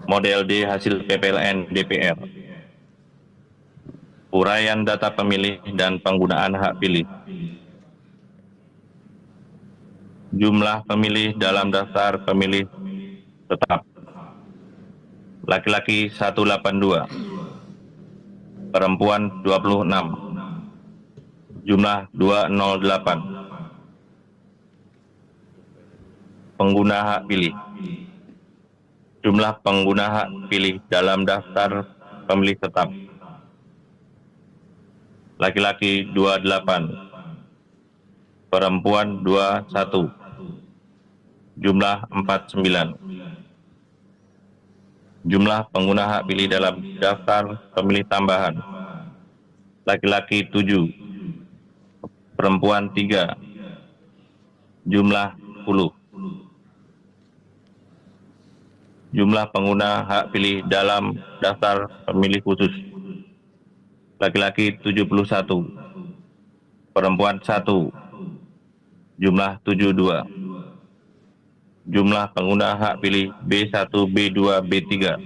Model D hasil PPLN DPR. Uraian data pemilih dan penggunaan hak pilih. Jumlah pemilih dalam daftar pemilih tetap. Laki-laki 182, perempuan 26, jumlah 208. Pengguna hak pilih. Jumlah pengguna hak pilih dalam daftar pemilih tetap. Laki-laki 28, perempuan 21, jumlah 49. Jumlah pengguna hak pilih dalam daftar pemilih tambahan. Laki-laki 7, perempuan 3, jumlah 10. Jumlah pengguna hak pilih dalam daftar pemilih khusus. Laki-laki 71, perempuan 1, jumlah 72. Jumlah pengguna hak pilih B1, B2, B3.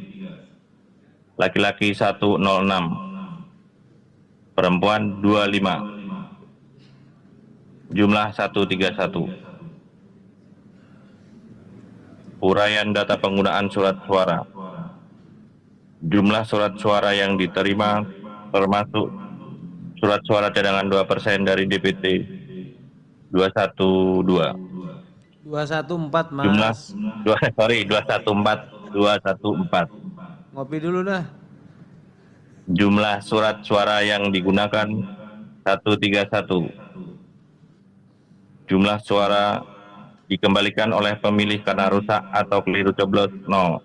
Laki-laki 106, perempuan 25, jumlah 131. Uraian data penggunaan surat suara. Jumlah surat suara yang diterima termasuk surat suara cadangan 2% dari DPT 212. 214, Jumlah Mas. 214. Ngopi dulu dah. Jumlah surat suara yang digunakan 131. Jumlah suara dikembalikan oleh pemilih karena rusak atau keliru coblos 0.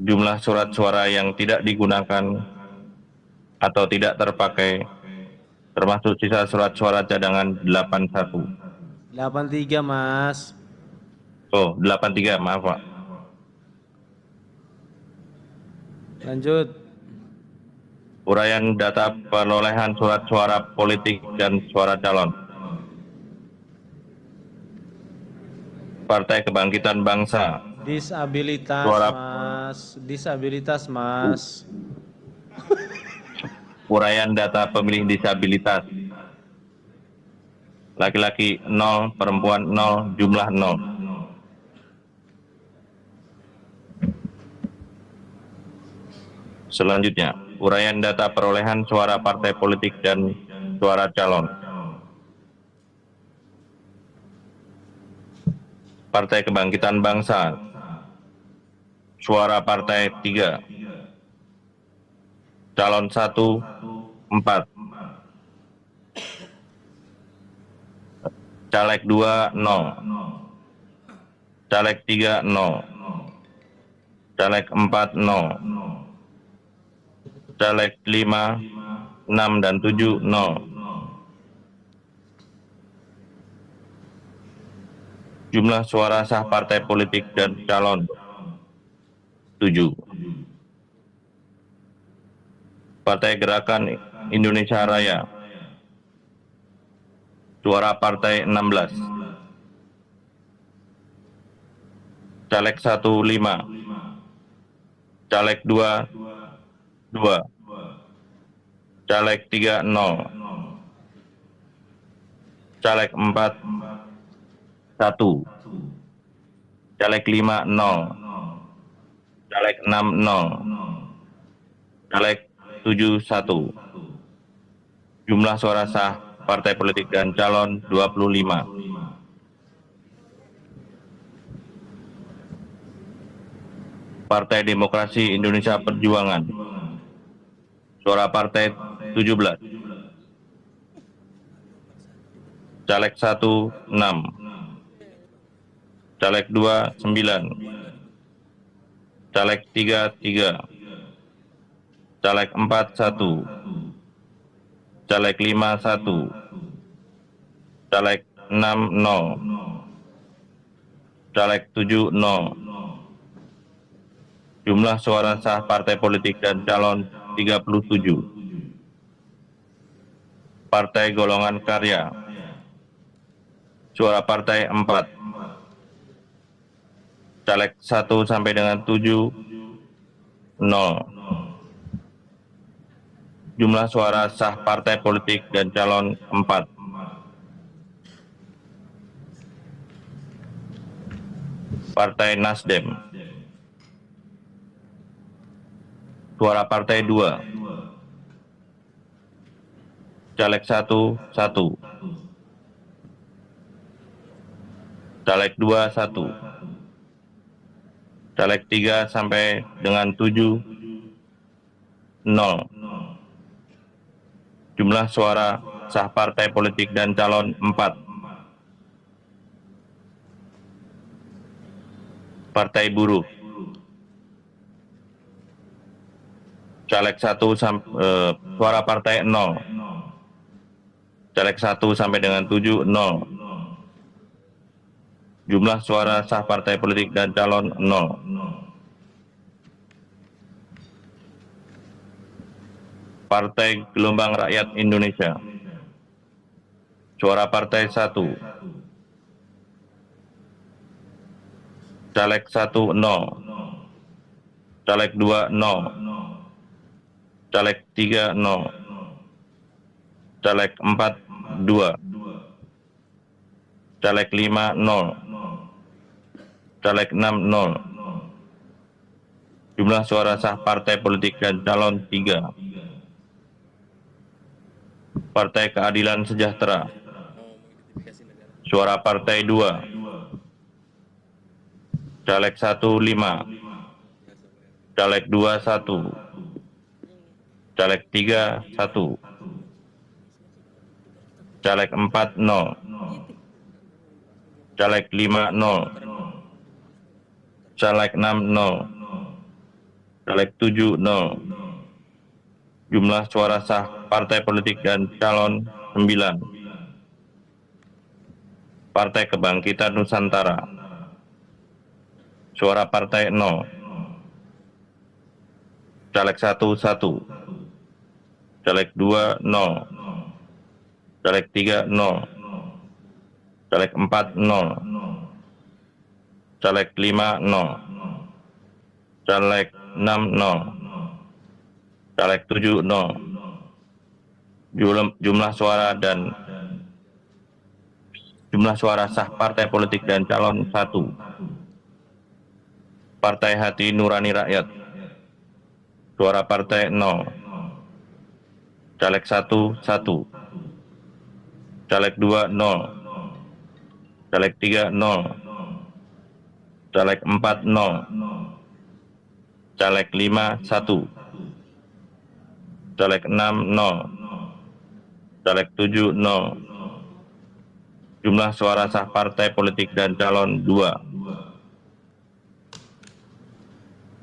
Jumlah surat suara yang tidak digunakan atau tidak terpakai termasuk sisa surat suara cadangan 81. 83, Mas. Oh, 83, maaf Pak. Lanjut. Uraian data perolehan surat suara politik dan suara calon. Partai Kebangkitan Bangsa. Disabilitas, Suara. Mas. Disabilitas, Mas. Uraian data pemilih disabilitas. Laki-laki 0, perempuan 0, jumlah 0. Selanjutnya, uraian data perolehan suara partai politik dan suara calon. Partai Kebangkitan Bangsa. Suara partai 3. Calon 1, 4. Caleg 2, 0. Caleg 3, 0. Caleg 4, 0. Caleg 5, 6, dan 7, 0. Jumlah suara sah partai politik dan calon 7. Partai Gerakan Indonesia Raya. Suara partai 16. Caleg 1, 5. Caleg 2, 2. Caleg 3, 0. Caleg 4, 1. Caleg 5, 0. Caleg 6, 0. Caleg 7, 1. Jumlah suara sah partai politik dan calon 25. Partai Demokrasi Indonesia Perjuangan. Suara partai 17. Caleg 1, 6. Caleg 2, 9. Caleg 3, 3. Caleg 4, 1. Caleg 5, 1. Caleg 6, 0. Caleg 7, 0. Jumlah suara sah partai politik dan calon 37. Partai Golongan Karya. Suara partai 4. Caleg 1 sampai dengan 7, 0. Jumlah suara sah partai politik dan calon 4. Partai Nasdem. Suara partai 2. Caleg 1, 1. Caleg 2, 1. Caleg 3 sampai dengan 7, 0. Jumlah suara sah partai politik dan calon 4. Partai Buruh. Caleg 1 suara partai 0. Caleg 1 sampai dengan 7, 0. Jumlah suara sah partai politik dan calon 0. Partai Gelombang Rakyat Indonesia. Suara partai 1. Caleg 1, 0. Caleg 2, 0. Caleg 3, 0. Caleg 4, 2. Caleg 5, 0. Caleg 6, 0. Jumlah suara sah partai politik dan calon 3. Partai Keadilan Sejahtera. Suara partai 2. Caleg 1, 5. Caleg 2, 1. Caleg 3, 1. Caleg 4, 0. Caleg 5, 0. Caleg 6, 0. Caleg 7, 0. Jumlah suara sah partai politik dan calon 9. Partai Kebangkitan Nusantara. Suara partai 0. Caleg 1, 1. Caleg 2, 0. Caleg 3, 0. Caleg 4, 0. Caleg 5, 0. Caleg 6, 0. Caleg 7, 0. Jumlah suara sah partai politik dan calon 1. Partai Hati Nurani Rakyat. Suara partai 0. Caleg 1, 1. Caleg 2, 0. Caleg 3, 0. Caleg 4, 0. Caleg 5, 1. Caleg 6, 0. Caleg 7, 0. Jumlah suara sah partai politik dan calon 2.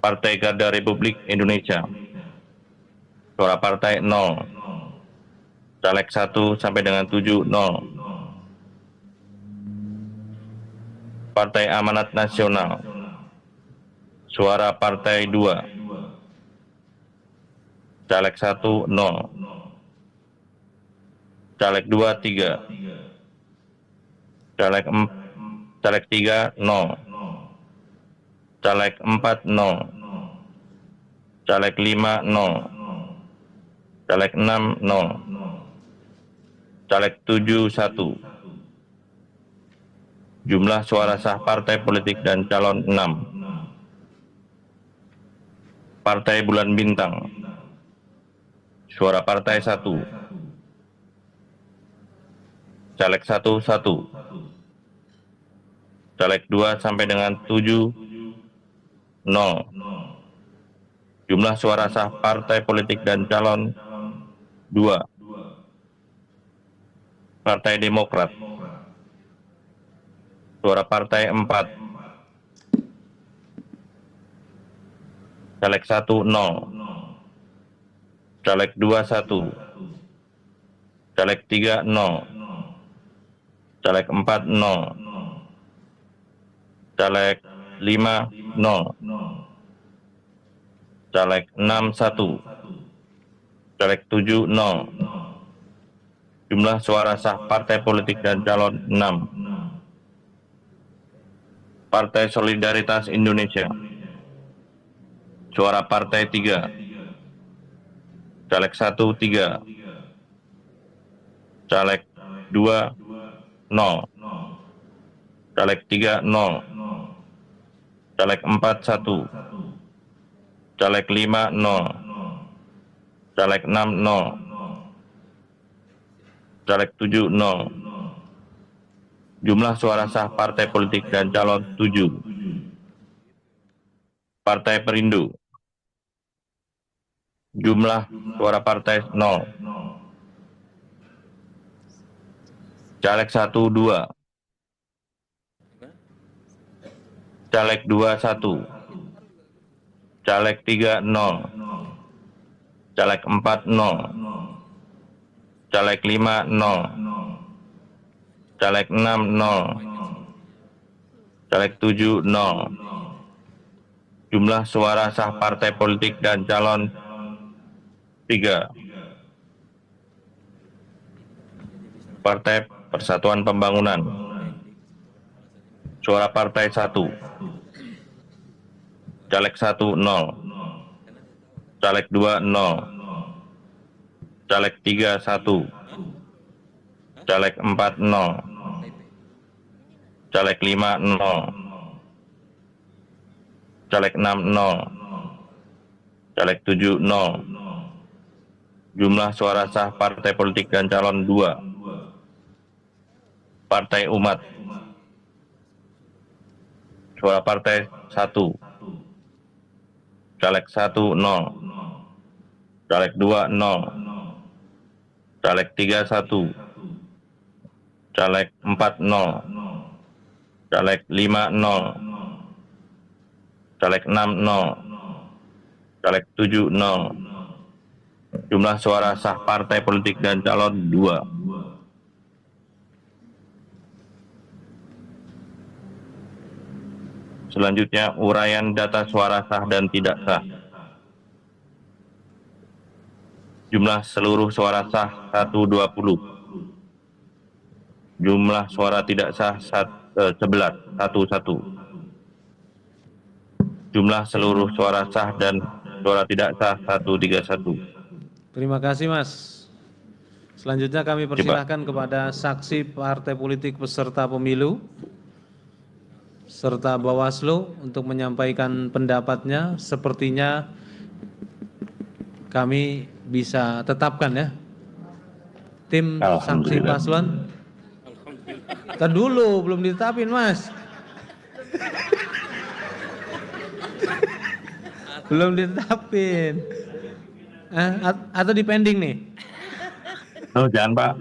Partai Garda Republik Indonesia. Suara partai 0. Caleg 1 sampai dengan 7, 0. Partai Amanat Nasional. Suara partai 2. Caleg 1, 0. Caleg 2, 3. Caleg 3, 0. Caleg 4, 0. Caleg 5, 0. Caleg 6, 0. Caleg 7, 1. Jumlah suara sah partai politik dan calon 6. Partai Bulan Bintang. Suara partai 1. Caleg 1, 1. Caleg 2 sampai dengan 7, 0. Jumlah suara sah partai politik dan calon 2. Partai Demokrat. Suara partai 4. Caleg 1, 0. Caleg 2, 1. Caleg 3, 0. Caleg 4, 0. Caleg 5, 0. Caleg 6, 1. Caleg 7, 0. Jumlah suara sah partai politik dan calon 6. Partai Solidaritas Indonesia. Suara partai 3. Caleg 1 3. Caleg 2 0. Caleg 3 0. Caleg 4 1. Caleg 5 0. Caleg 6 0. Caleg 7 0. Jumlah suara sah partai politik dan calon 7. Partai Perindo. Jumlah suara partai 0. Caleg 1 2. Caleg 2 1. Caleg 3 0. Caleg 4 0. Caleg 5 0. Caleg 6 0. Caleg 7 0. Jumlah suara sah partai politik dan calon 3. Partai Persatuan Pembangunan. Suara partai 1. Caleg 1 0. Caleg 2 0. Caleg 3 1. Caleg 4 0. Caleg 5 0. Caleg 6 0. Caleg 7 0. Jumlah suara sah partai politik dan calon 2. Partai Umat. Suara partai 1. Caleg 1 0. Caleg 2 0. Caleg 3 1. Caleg 4 0. Caleg 5 0. Caleg 6 0. Caleg 7 0. Jumlah suara sah partai politik dan calon 2. Selanjutnya uraian data suara sah dan tidak sah. Jumlah seluruh suara sah 120. Jumlah suara tidak sah 11 11. Jumlah seluruh suara sah dan suara tidak sah 131. Terima kasih Mas. Selanjutnya kami persilahkan kepada saksi partai politik peserta pemilu serta Bawaslu untuk menyampaikan pendapatnya. Sepertinya kami bisa tetapkan ya. Tim saksi paslon. Ntar dulu belum ditetapin Mas. Belum ditetapin. Atau di pending nih? Oh, jangan Pak.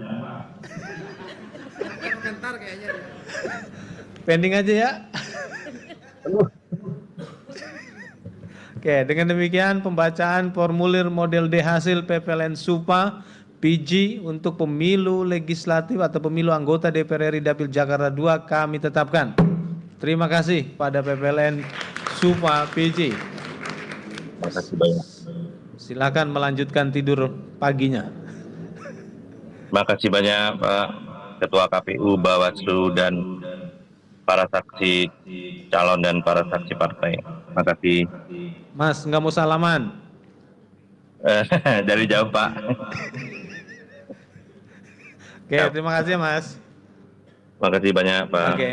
Pending aja ya. Oke, dengan demikian pembacaan formulir model D hasil PPLN SUPA PG untuk pemilu legislatif atau pemilu anggota DPR RI Dapil Jakarta II kami tetapkan. Terima kasih pada PPLN SUPA PG. Terima kasih banyak. Silakan melanjutkan tidur paginya. Terima kasih banyak Pak Ketua KPU, Bawaslu, dan para saksi calon dan para saksi partai. Terima kasih. Mas, nggak mau salaman? Dari jauh Pak. Oke, terima kasih Mas. Terima kasih banyak Pak. Oke.